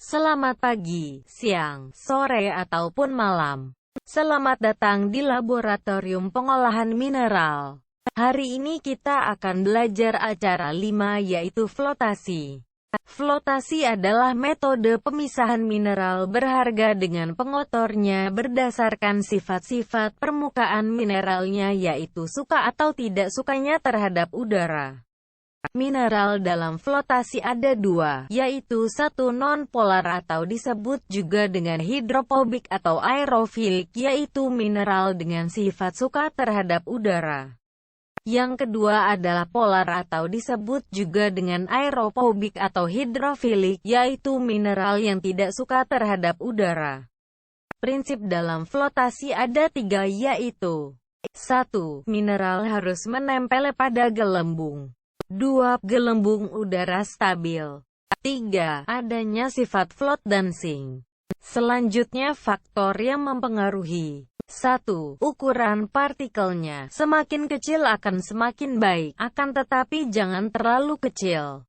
Selamat pagi, siang, sore ataupun malam. Selamat datang di Laboratorium Pengolahan Mineral. Hari ini kita akan belajar acara 5 yaitu flotasi. Flotasi adalah metode pemisahan mineral berharga dengan pengotornya berdasarkan sifat-sifat permukaan mineralnya yaitu suka atau tidak sukanya terhadap udara. Mineral dalam flotasi ada dua, yaitu satu non-polar atau disebut juga dengan hidrofobik atau aerofilik, yaitu mineral dengan sifat suka terhadap udara. Yang kedua adalah polar atau disebut juga dengan aerofobik atau hidrofilik, yaitu mineral yang tidak suka terhadap udara. Prinsip dalam flotasi ada tiga yaitu 1. Mineral harus menempel pada gelembung. 2. Gelembung udara stabil. 3. Adanya sifat float dancing. Selanjutnya faktor yang mempengaruhi. 1. Ukuran partikelnya. Semakin kecil akan semakin baik, akan tetapi jangan terlalu kecil.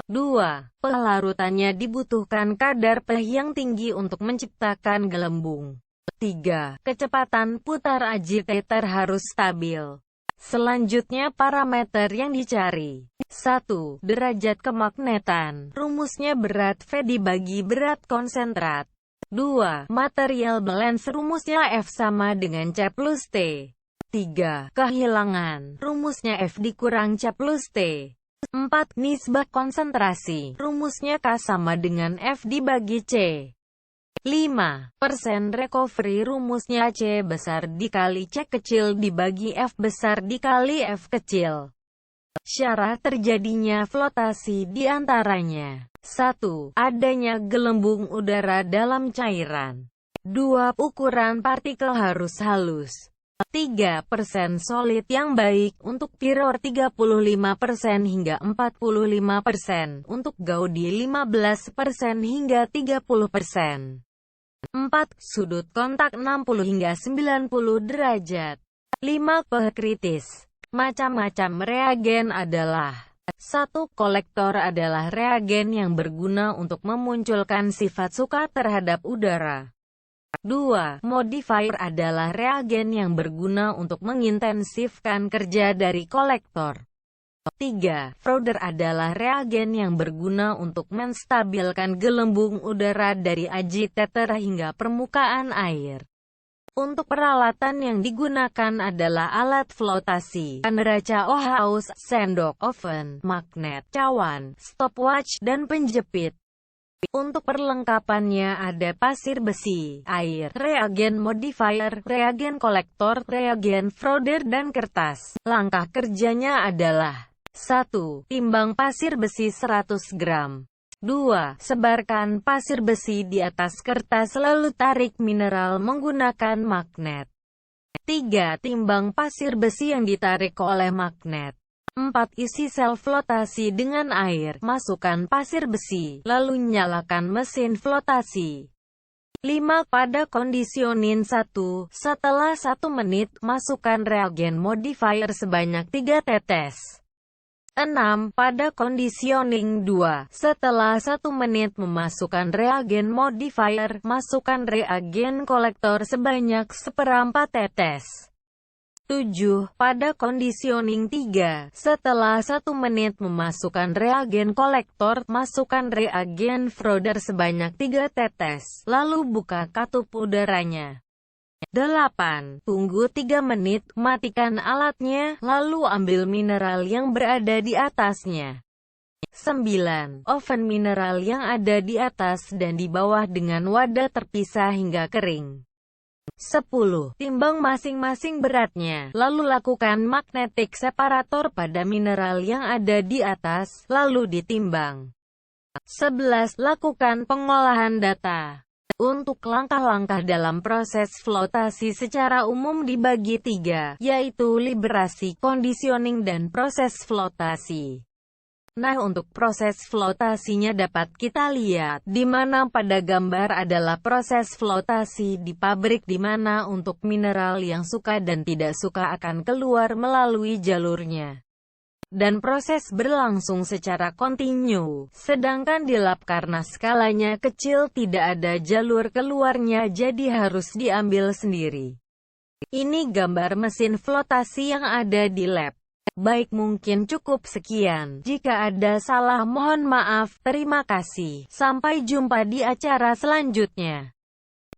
2. Pelarutannya dibutuhkan kadar pH yang tinggi untuk menciptakan gelembung. 3. Kecepatan putar agitator harus stabil. Selanjutnya parameter yang dicari. 1. Derajat kemagnetan. Rumusnya berat V dibagi berat konsentrat. 2. Material balance. Rumusnya F sama dengan C plus T. 3. Kehilangan. Rumusnya F dikurang C plus T. 4. Nisbah konsentrasi. Rumusnya K sama dengan F dibagi C. 5% recovery. Rumusnya C besar dikali C kecil dibagi F besar dikali F kecil. Syarat terjadinya flotasi diantaranya 1. Adanya gelembung udara dalam cairan. 2. Ukuran partikel harus halus. 3% solid yang baik untuk Tiror 35% hingga 45%, untuk Gaudi 15% hingga 30%. 4. Sudut kontak 60 hingga 90 derajat. 5. pH kritis. Macam-macam reagen adalah 1. Kolektor adalah reagen yang berguna untuk memunculkan sifat suka terhadap udara. 2. Modifier adalah reagen yang berguna untuk mengintensifkan kerja dari kolektor. 3. Frother adalah reagen yang berguna untuk menstabilkan gelembung udara dari agitator hingga permukaan air. Untuk peralatan yang digunakan adalah alat flotasi, neraca Ohaus, sendok, oven, magnet, cawan, stopwatch, dan penjepit. Untuk perlengkapannya ada pasir besi, air, reagen modifier, reagen kolektor, reagen frother, dan kertas. Langkah kerjanya adalah 1. Timbang pasir besi 100 gram. 2. Sebarkan pasir besi di atas kertas lalu tarik mineral menggunakan magnet. 3. Timbang pasir besi yang ditarik oleh magnet. 4. Isi sel flotasi dengan air, masukkan pasir besi, lalu nyalakan mesin flotasi. 5. Pada kondisionin 1, setelah 1 menit, masukkan reagen modifier sebanyak 3 tetes. 6. Pada kondisioning 2, setelah 1 menit memasukkan reagen modifier, masukkan reagen kolektor sebanyak 1/4 tetes. 7. Pada kondisioning 3, setelah 1 menit memasukkan reagen kolektor, masukkan reagen frother sebanyak 3 tetes, lalu buka katup udaranya. 8. Tunggu 3 menit, matikan alatnya, lalu ambil mineral yang berada di atasnya. 9. Oven mineral yang ada di atas dan di bawah dengan wadah terpisah hingga kering. 10. Timbang masing-masing beratnya, lalu lakukan magnetic separator pada mineral yang ada di atas, lalu ditimbang. 11. Lakukan pengolahan data. Untuk langkah-langkah dalam proses flotasi secara umum dibagi 3, yaitu liberasi, conditioning, dan proses flotasi. Nah, untuk proses flotasinya dapat kita lihat, di mana pada gambar adalah proses flotasi di pabrik di mana untuk mineral yang suka dan tidak suka akan keluar melalui jalurnya. dan proses berlangsung secara kontinu. Sedangkan di lab karena skalanya kecil tidak ada jalur keluarnya jadi harus diambil sendiri. Ini gambar mesin flotasi yang ada di lab. Baik, mungkin cukup sekian. Jika ada salah mohon maaf. Terima kasih. Sampai jumpa di acara selanjutnya.